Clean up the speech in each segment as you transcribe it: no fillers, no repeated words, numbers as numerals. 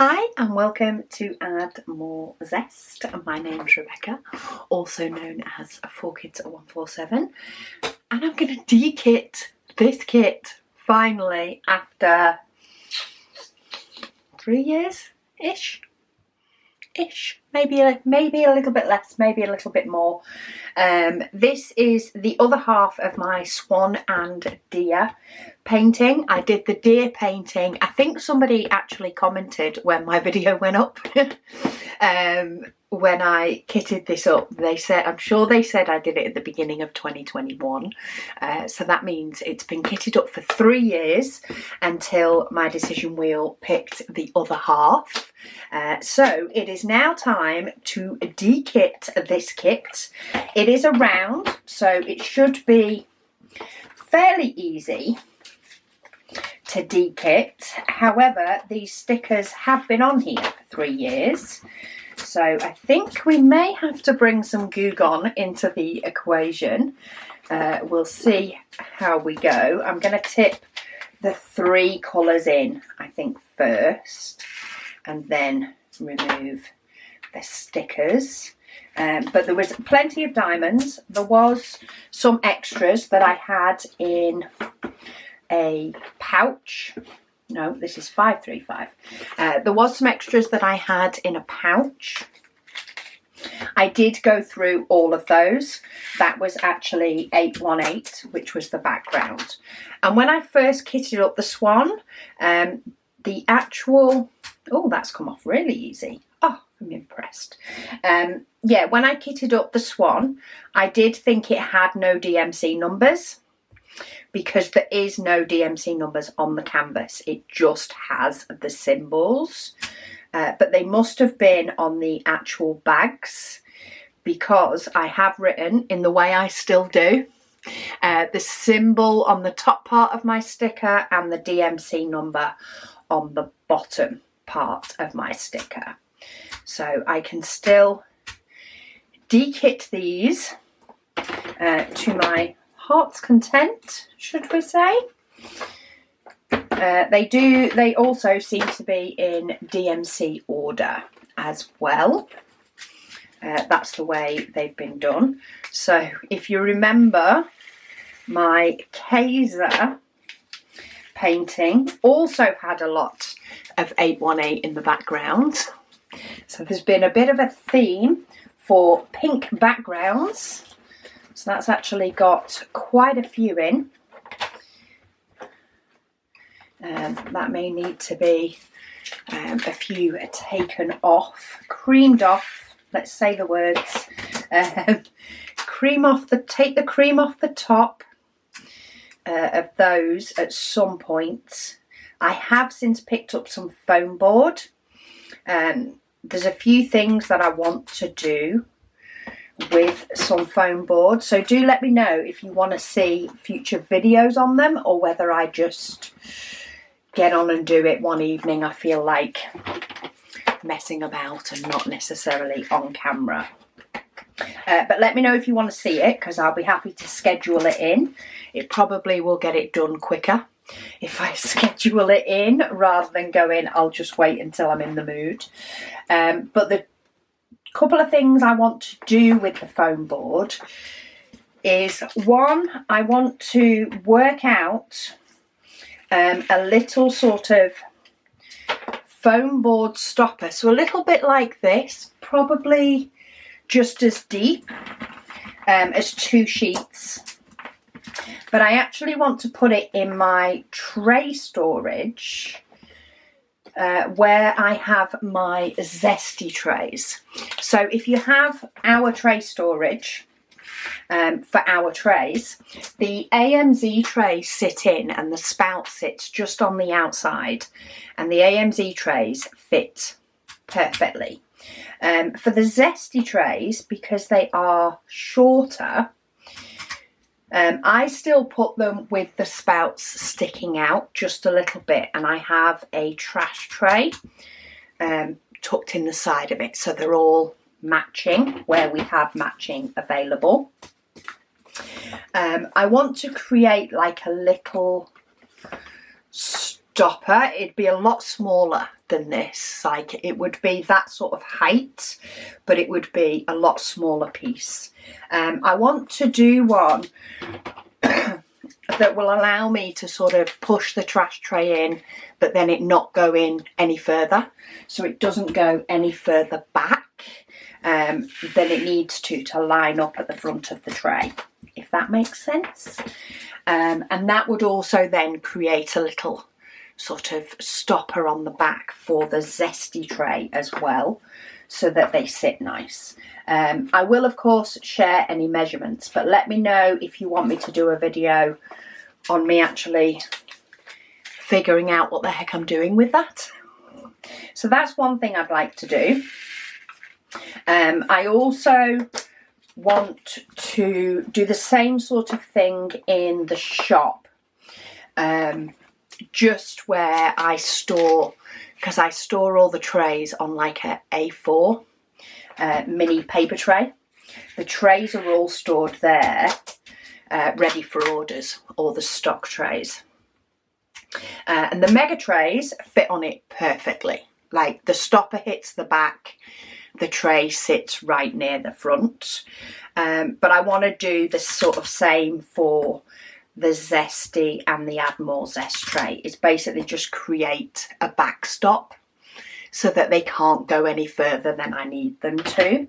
Hi and welcome to Add More Zest. My name's Rebecca, also known as 4kids147, and I'm going to dekit this kit finally after 3 years-ish. Maybe a little bit less, maybe a little bit more. This is the other half of my Swan and deer painting. I did the deer painting. I think somebody actually commented when my video went up when I kitted this up. They said, I'm sure they said I did it at the beginning of 2021. So that means it's been kitted up for 3 years until my decision wheel picked the other half. So it is now time to dekit this kit. It is a round, so it should be fairly easy to dekit. However, these stickers have been on here for 3 years. So I think we may have to bring some Goo Gone into the equation. We'll see how we go. I'm going to tip the 3 colours in, I think, first, and then remove the stickers. But there was plenty of diamonds. There was some extras that I had in a pouch. No, this is 535. There was some extras that I had in a pouch. I did go through all of those. That was actually 818, which was the background. And when I first kitted up the Swan, the actual... Oh, that's come off really easy. Oh, I'm impressed. Yeah, when I kitted up the Swan, I did think it had no DMC numbers, because there is no DMC numbers on the canvas. It just has the symbols. But they must have been on the actual bags, because I have written, in the way I still do, the symbol on the top part of my sticker and the DMC number on the bottom part of my sticker. So I can still dekit these to my heart's content, should we say. They also seem to be in DMC order as well. That's the way they've been done. So if you remember, my Kaiser painting also had a lot of 818 in the background. So there's been a bit of a theme for pink backgrounds. So that's actually got quite a few in. That may need to be a few taken off, creamed off. Let's say the words. Take the cream off the top of those at some point. I have since picked up some foam board. There's a few things that I want to do with some foam board, so do let me know if you want to see future videos on them, or whether I just get on and do it one evening I feel like messing about and not necessarily on camera. But let me know if you want to see it, because I'll be happy to schedule it in. It probably will get it done quicker if I schedule it in rather than going, I'll just wait until I'm in the mood. But the couple of things I want to do with the foam board is, one, I want to work out a little sort of foam board stopper. So a little bit like this, probably just as deep as 2 sheets. But I actually want to put it in my tray storage where I have my zesty trays. So if you have our tray storage for our trays, the AMZ trays sit in and the spout sits just on the outside, and the AMZ trays fit perfectly. For the zesty trays, because they are shorter, I still put them with the spouts sticking out just a little bit, and I have a trash tray tucked in the side of it, so they're all matching where we have matching available. I want to create like a little stopper. It'd be a lot smaller than this. Like, it would be that sort of height, but it would be a lot smaller piece. I want to do one that will allow me to sort of push the trash tray in, but then it not go in any further, so it doesn't go any further back than it needs to line up at the front of the tray, if that makes sense. And that would also then create a little sort of stopper on the back for the zesty tray as well, so that they sit nice. I will of course share any measurements, but let me know if you want me to do a video on me actually figuring out what the heck I'm doing with that. So that's one thing I'd like to do. I also want to do the same sort of thing in the shop, just where I store, because I store all the trays on like a A4 mini paper tray. The trays are all stored there, ready for orders, all the stock trays. And the mega trays fit on it perfectly. Like, the stopper hits the back, the tray sits right near the front. But I want to do the sort of same for the zesty and the add more zest tray. It's basically just create a backstop so that they can't go any further than I need them to.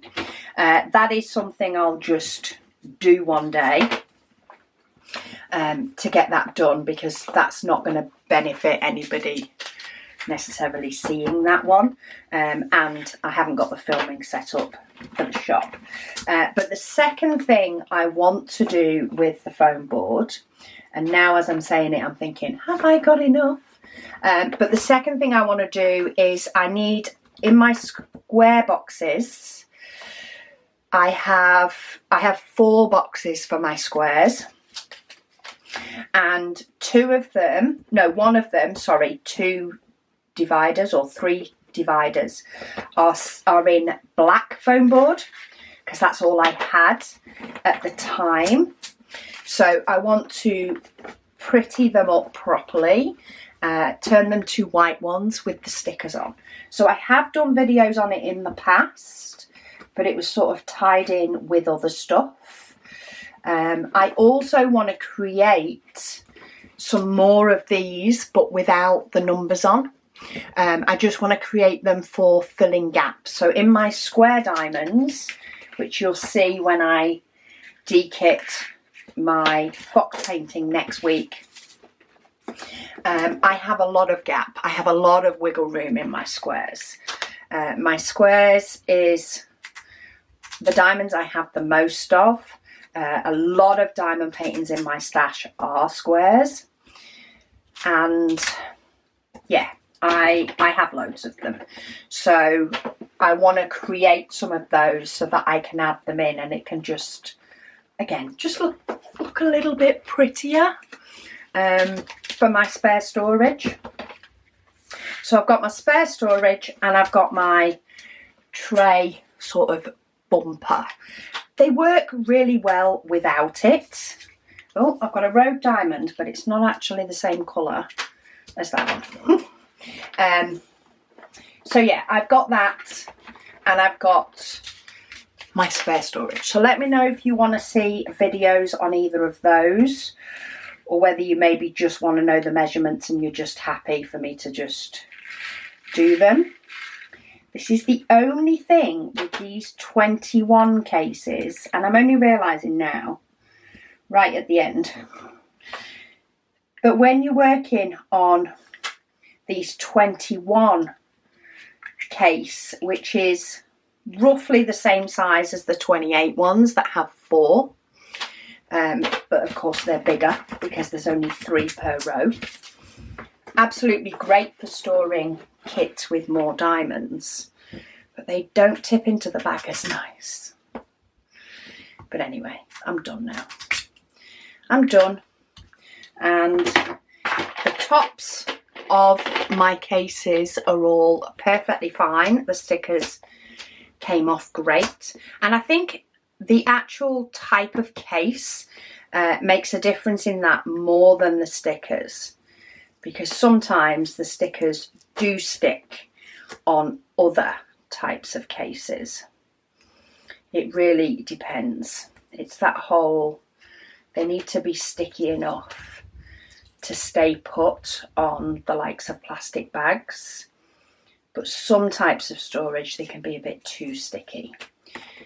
That is something I'll just do one day to get that done, because that's not going to benefit anybody necessarily seeing that one, and I haven't got the filming set up for the shop. But the second thing I want to do with the foam board, and now as I'm saying it I'm thinking, have I got enough? But the second thing I want to do is I need, in my square boxes, I have 4 boxes for my squares, and 2 dividers or 3 dividers are in black foam board, because that's all I had at the time. So I want to pretty them up properly, turn them to white ones with the stickers on. So I have done videos on it in the past, but it was sort of tied in with other stuff. I also want to create some more of these, but without the numbers on. I just want to create them for filling gaps. So in my square diamonds, which you'll see when I dekit my fox painting next week, I have a lot of gap. I have a lot of wiggle room in my squares. My squares is the diamonds I have the most of. A lot of diamond paintings in my stash are squares, and yeah, I have loads of them. So I want to create some of those so that I can add them in, and it can just, again, just look a little bit prettier for my spare storage. So I've got my spare storage and I've got my tray sort of bumper. They work really well without it. Oh, I've got a rogue diamond, but it's not actually the same colour as that one. So yeah, I've got that, and I've got my spare storage. So let me know if you want to see videos on either of those, or whether you maybe just want to know the measurements and you're just happy for me to just do them. This is the only thing with these 21 cases, and I'm only realising now, right at the end, but when you're working on these 21 case, which is roughly the same size as the 28 ones that have 4, but of course they're bigger because there's only 3 per row. Absolutely great for storing kits with more diamonds, but they don't tip into the bag as nice. But anyway, I'm done now. I'm done, and the tops of my cases are all perfectly fine. The stickers came off great, and I think the actual type of case makes a difference in that more than the stickers, because sometimes the stickers do stick on other types of cases. It really depends. It's that whole, they need to be sticky enough to stay put on the likes of plastic bags. But some types of storage, they can be a bit too sticky,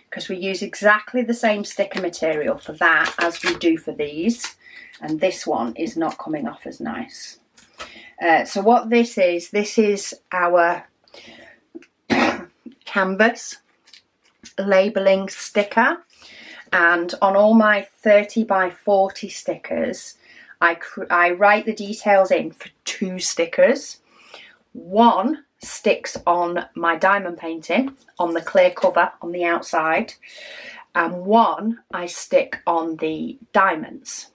because we use exactly the same sticker material for that as we do for these, and this one is not coming off as nice. So what this is our canvas labelling sticker, and on all my 30 by 40 stickers I write the details in for 2 stickers. One sticks on my diamond painting on the clear cover on the outside, and one I stick on the diamonds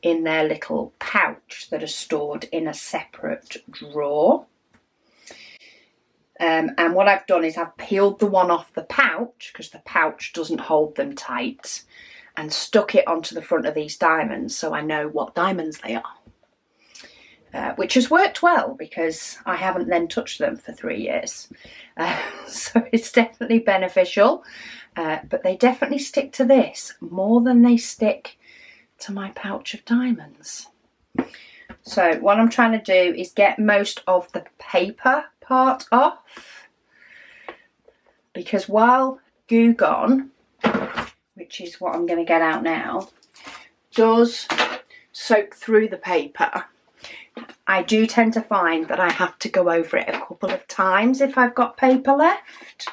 in their little pouch that are stored in a separate drawer. And what I've done is I've peeled the one off the pouch, because the pouch doesn't hold them tight, and stuck it onto the front of these diamonds so I know what diamonds they are. Which has worked well, because I haven't then touched them for 3 years. So it's definitely beneficial, but they definitely stick to this more than they stick to my pouch of diamonds. So what I'm trying to do is get most of the paper part off, because while Goo Gone, which is what I'm going to get out now, does soak through the paper, I do tend to find that I have to go over it a couple of times if I've got paper left.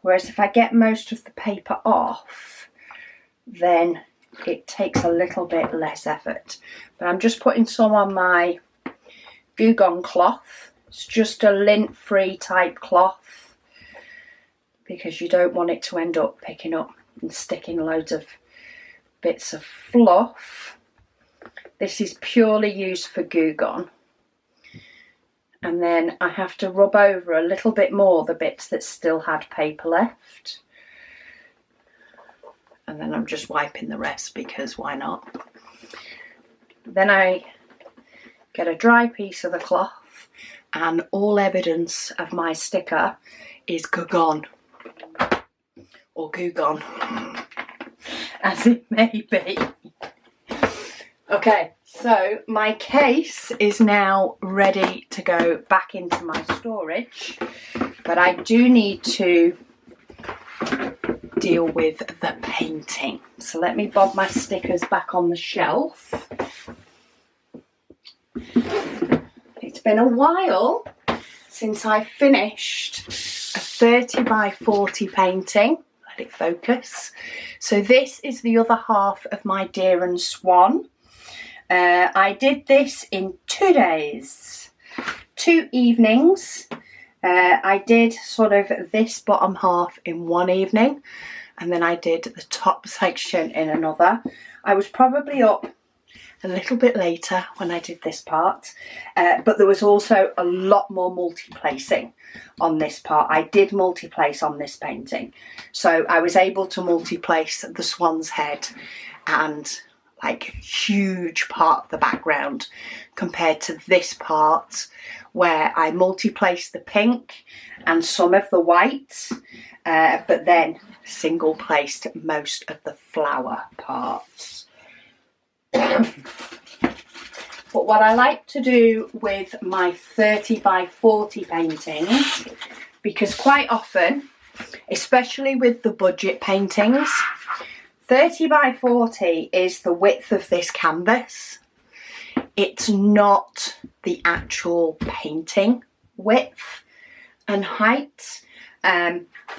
Whereas if I get most of the paper off, then it takes a little bit less effort. But I'm just putting some on my Goo Gone cloth. It's just a lint-free type cloth, because you don't want it to end up picking up and sticking loads of bits of fluff. This is purely used for Goo Gone. And then I have to rub over a little bit more the bits that still had paper left. And then I'm just wiping the rest, because why not? Then I get a dry piece of the cloth, and all evidence of my sticker is Gone, or Goo Gone, as it may be. Okay, so my case is now ready to go back into my storage, but I do need to deal with the painting. So let me bob my stickers back on the shelf. It's been a while since I finished a 30 by 40 painting. Let it focus. So this is the other half of my Deer and Swan. I did this in 2 days, 2 evenings. I did sort of this bottom half in one evening, and then I did the top section in another. I was probably up a little bit later when I did this part, but there was also a lot more multi-placing on this part. I did multi-place on this painting, so I was able to multi-place the swan's head and like huge part of the background, compared to this part where I multi-placed the pink and some of the white, but then single placed most of the flower parts. But what I like to do with my 30 by 40 paintings, because quite often, especially with the budget paintings, 30 by 40 is the width of this canvas. It's not the actual painting width and height.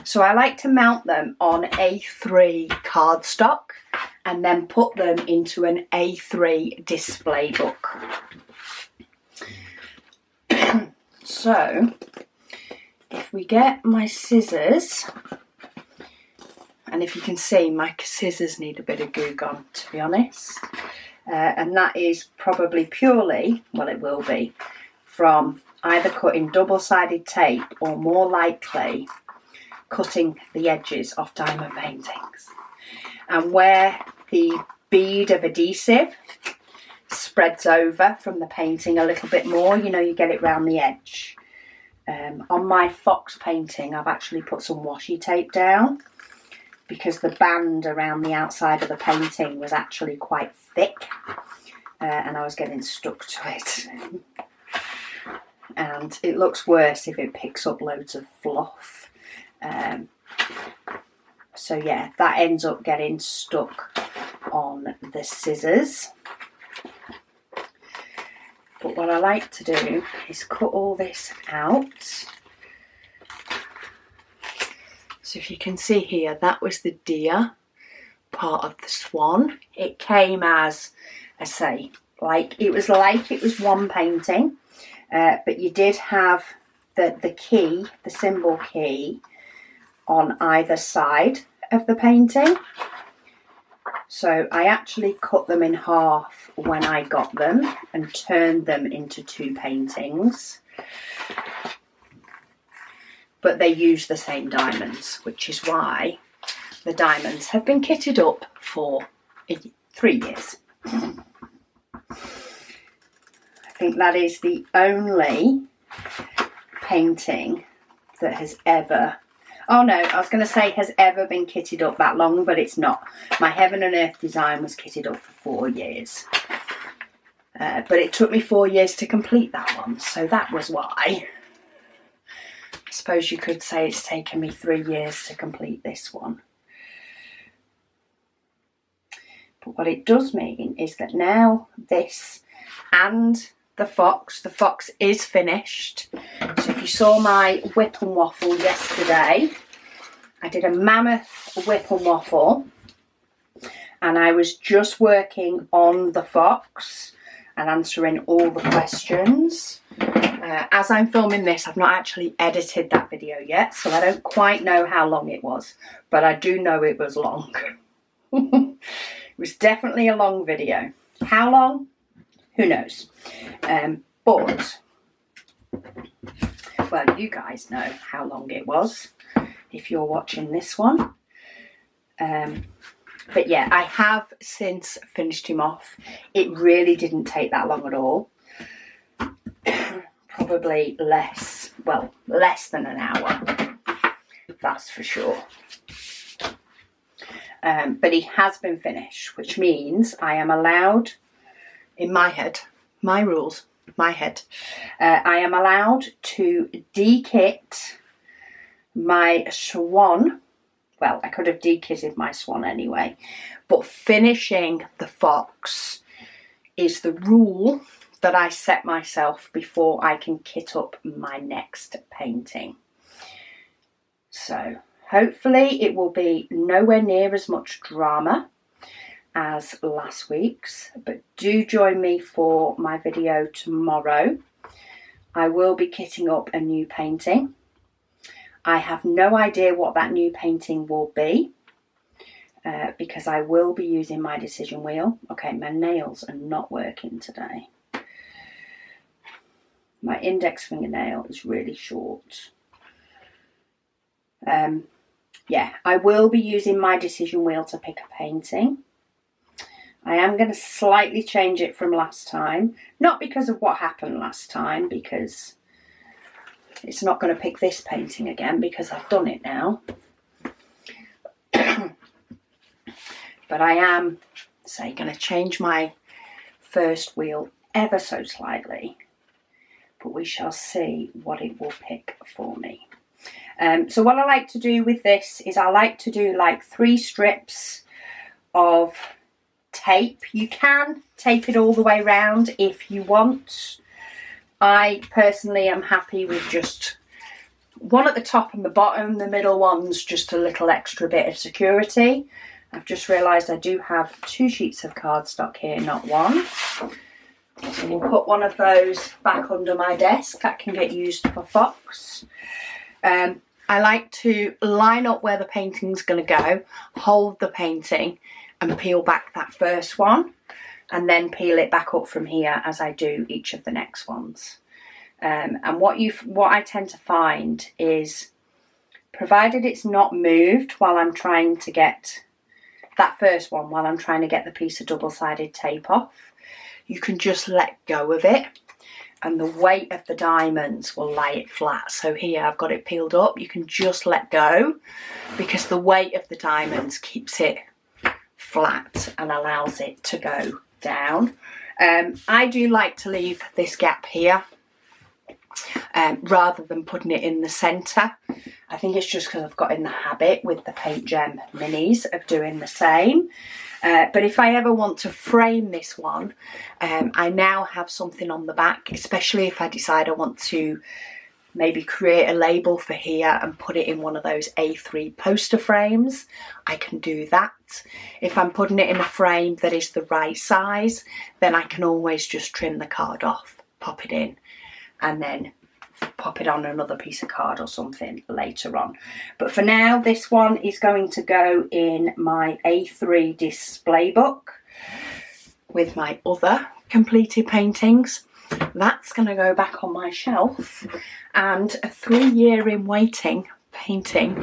So I like to mount them on A3 cardstock and then put them into an A3 display book. So if we get my scissors, and if you can see, my scissors need a bit of Goo Gone, to be honest. And that is probably purely, well, it will be, from either cutting double-sided tape or, more likely, cutting the edges off diamond paintings. And where the bead of adhesive spreads over from the painting a little bit more, you know, you get it round the edge. On my fox painting, I've actually put some washi tape down because the band around the outside of the painting was actually quite thick, and I was getting stuck to it. And it looks worse if it picks up loads of fluff. So yeah, that ends up getting stuck on the scissors. But what I like to do is cut all this out. So if you can see here, that was the deer part of the swan. It came as, I say, like it was one painting, but you did have the key, the symbol key, on either side of the painting. So I actually cut them in half when I got them and turned them into two paintings. But they use the same diamonds, which is why the diamonds have been kitted up for 3 years. I think that is the only painting that has ever... Oh no, I was going to say has ever been kitted up that long, but it's not. My Heaven and Earth design was kitted up for 4 years. But it took me 4 years to complete that one, so that was why. I suppose you could say it's taken me 3 years to complete this one. But what it does mean is that now this and the fox is finished. So if you saw my whip and waffle yesterday, I did a mammoth whip and waffle, and I was just working on the fox and answering all the questions. As I'm filming this, I've not actually edited that video yet, so I don't quite know how long it was, but I do know it was long. It was definitely a long video. How long? Who knows? But, well, you guys know how long it was if you're watching this one. But yeah, I have since finished him off. It really didn't take that long at all. Probably less than an hour, that's for sure. But he has been finished, which means I am allowed, in my head, my rules, my head, I am allowed to dekit my swan. Well, I could have dekitted my swan anyway, but finishing the fox is the rule that I set myself before I can kit up my next painting. So hopefully it will be nowhere near as much drama as last week's, but do join me for my video tomorrow. I will be kitting up a new painting. I have no idea what that new painting will be, because I will be using my decision wheel. Okay, my nails are not working today. My index fingernail is really short. Yeah, I will be using my decision wheel to pick a painting. I am going to slightly change it from last time. Not because of what happened last time, because it's not going to pick this painting again because I've done it now. But I am, say, going to change my first wheel ever so slightly. But we shall see what it will pick for me. So what I like to do with this is I like to do like 3 strips of tape. You can tape it all the way around if you want. I personally am happy with just one at the top and the bottom. The middle one's just a little extra bit of security. I've just realised I do have 2 sheets of cardstock here, not one. So we'll put one of those back under my desk. That can get used for fox. I like to line up where the painting's going to go, hold the painting and peel back that first one, and then peel it back up from here as I do each of the next ones. And what I tend to find is, provided it's not moved while I'm trying to get that first one, while I'm trying to get the piece of double-sided tape off, you can just let go of it and the weight of the diamonds will lay it flat. So here I've got it peeled up. You can just let go because the weight of the diamonds keeps it flat and allows it to go down. I do like to leave this gap here rather than putting it in the centre. I think it's just because I've got in the habit with the Paint Gem minis of doing the same. But if I ever want to frame this one, I now have something on the back, especially if I decide I want to maybe create a label for here and put it in one of those A3 poster frames. I can do that. If I'm putting it in a frame that is the right size, then I can always just trim the card off, pop it in, and then pop it on another piece of card or something later on. But for now, this one is going to go in my A3 display book with my other completed paintings. That's going to go back on my shelf, and a 3-year in waiting painting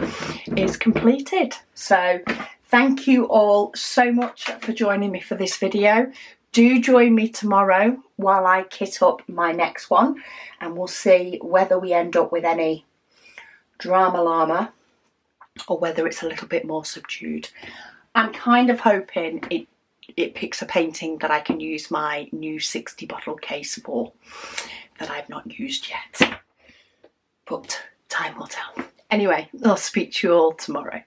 is completed. So thank you all so much for joining me for this video. Do join me tomorrow while I kit up my next one, and we'll see whether we end up with any drama llama or whether it's a little bit more subdued. I'm kind of hoping it picks a painting that I can use my new 60 bottle case for that I've not used yet. But time will tell. Anyway, I'll speak to you all tomorrow.